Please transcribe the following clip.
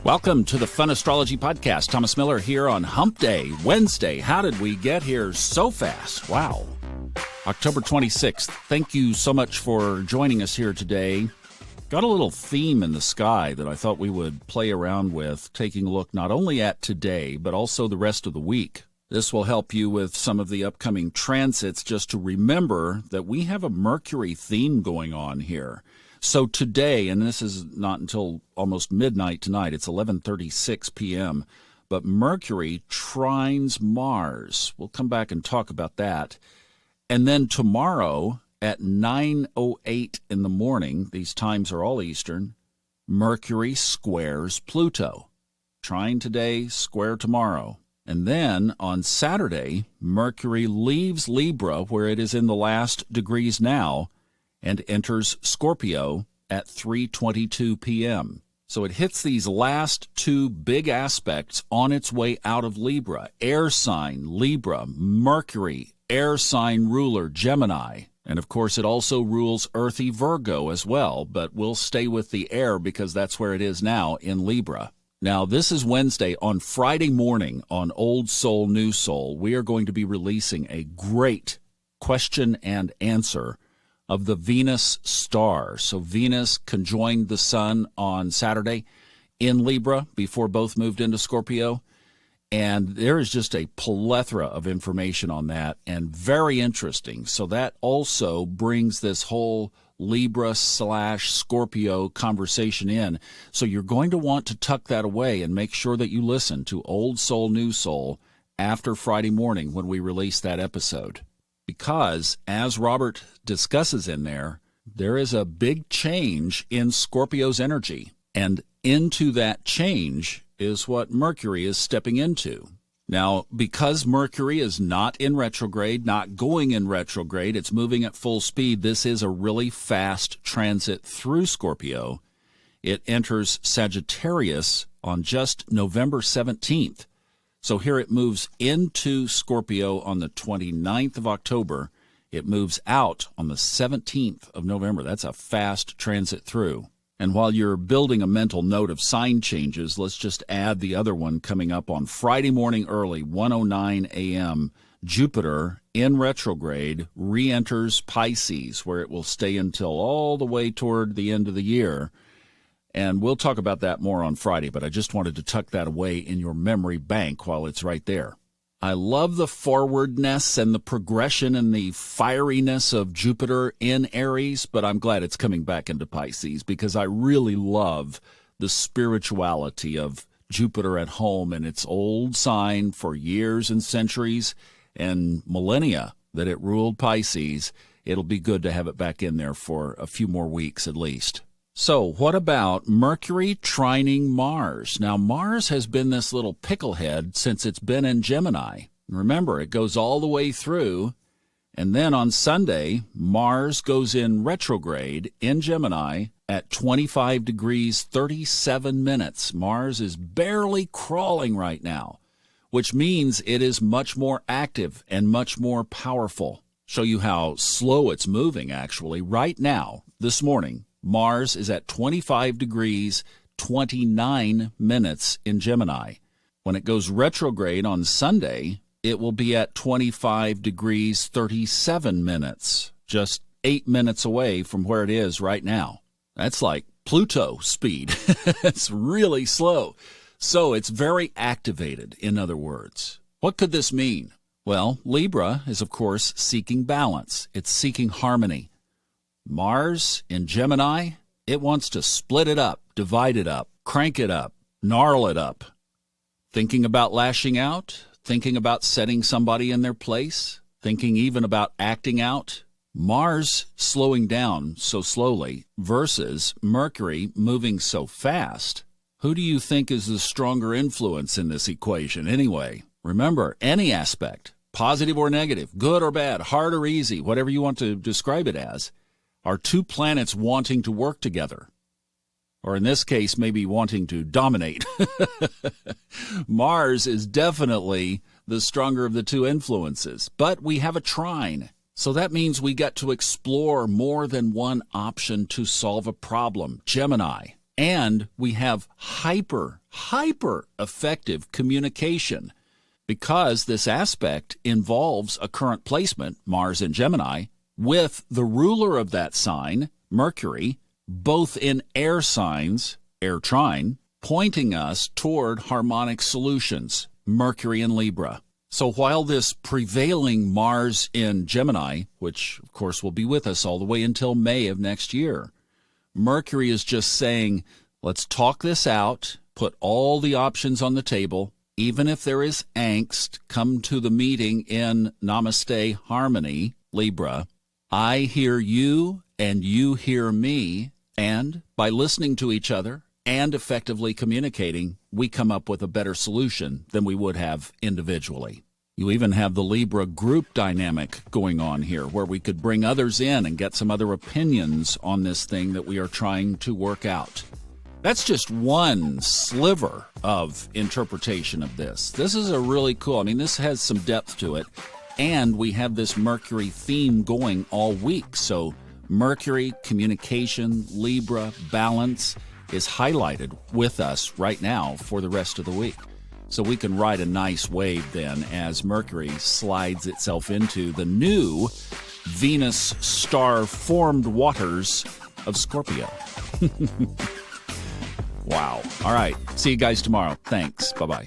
Welcome to the Fun Astrology Podcast. Thomas Miller here on Hump Day, Wednesday. How did we get here so fast? Wow. October 26th. Thank you so much for joining us here today. Got a little theme in the sky that I thought we would play around with, taking a look not only at today, but also the rest of the week. This will help you with some of the upcoming transits, just to remember that we have a Mercury theme going on here. So today, and this is not until almost midnight tonight, it's 11:36 p.m., but Mercury trines Mars. We'll come back and talk about that. And then tomorrow at 9:08 in the morning, these times are all Eastern, Mercury squares Pluto. Trine today, square tomorrow. And then on Saturday, Mercury leaves Libra, where it is in the last degrees now, and enters Scorpio at 3:22 p.m. So it hits these last two big aspects on its way out of Libra. Air sign, Libra, Mercury, air sign ruler, Gemini. And of course, it also rules earthy Virgo as well, but we'll stay with the air because that's where it is now in Libra. Now, this is Wednesday. On Friday morning on Old Soul, New Soul, we are going to be releasing a great question and answer of the Venus star. So Venus conjoined the sun on Saturday in Libra before both moved into Scorpio. And there is just a plethora of information on that, and very interesting. So that also brings this whole Libra/Scorpio conversation in. So you're going to want to tuck that away and make sure that you listen to Old Soul, New Soul after Friday morning when we release that episode. Because, as Robert discusses in there, there is a big change in Scorpio's energy. And into that change is what Mercury is stepping into. Now, because Mercury is not in retrograde, not going in retrograde, it's moving at full speed, this is a really fast transit through Scorpio. It enters Sagittarius on just November 17th. So here it moves into Scorpio on the 29th of October. It moves out on the 17th of November. That's a fast transit through. And while you're building a mental note of sign changes, let's just add the other one coming up on Friday morning early, 1:09 a.m. Jupiter in retrograde re-enters Pisces, where it will stay until all the way toward the end of the year. And we'll talk about that more on Friday, but I just wanted to tuck that away in your memory bank while it's right there. I love the forwardness and the progression and the fieriness of Jupiter in Aries, but I'm glad it's coming back into Pisces because I really love the spirituality of Jupiter at home and its old sign for years and centuries and millennia that it ruled Pisces. It'll be good to have it back in there for a few more weeks at least. So what about Mercury trining Mars? Now, Mars has been this little picklehead since it's been in Gemini. Remember, it goes all the way through, and then on Sunday, Mars goes in retrograde in Gemini at 25 degrees 37 minutes. Mars is barely crawling right now, which means it is much more active and much more powerful. Show you how slow it's moving, actually. Right now, this morning, Mars is at 25 degrees, 29 minutes in Gemini. When it goes retrograde on Sunday, it will be at 25 degrees, 37 minutes, just 8 minutes away from where it is right now. That's like Pluto speed. It's really slow. So it's very activated, in other words. What could this mean? Well, Libra is, of course, seeking balance. It's seeking harmony. Mars in Gemini, it wants to split it up, divide it up, crank it up, gnarl it up. Thinking about lashing out, thinking about setting somebody in their place, thinking even about acting out. Mars slowing down so slowly versus Mercury moving so fast. Who do you think is the stronger influence in this equation anyway? Remember, any aspect, positive or negative, good or bad, hard or easy, whatever you want to describe it as, are two planets wanting to work together, or in this case, maybe wanting to dominate. Mars is definitely the stronger of the two influences, but we have a trine. So that means we get to explore more than one option to solve a problem. Gemini, And we have hyper effective communication because this aspect involves a current placement, Mars in Gemini, with the ruler of that sign, Mercury, both in air signs, air trine, pointing us toward harmonic solutions, Mercury in Libra. So while this prevailing Mars in Gemini, which of course will be with us all the way until May of next year, Mercury is just saying, let's talk this out, put all the options on the table. Even if there is angst, come to the meeting in Namaste Harmony, Libra. I hear you and you hear me, and by listening to each other and effectively communicating, we come up with a better solution than we would have individually. You even have the Libra group dynamic going on here, where we could bring others in and get some other opinions on this thing that we are trying to work out. That's just one sliver of interpretation of this. This is a really cool, this has some depth to it, and we have this Mercury theme going all week. So Mercury, communication, Libra, balance is highlighted with us right now for the rest of the week. So we can ride a nice wave then as Mercury slides itself into the new Venus star-formed waters of Scorpio. Wow. All right. See you guys tomorrow. Thanks. Bye-bye.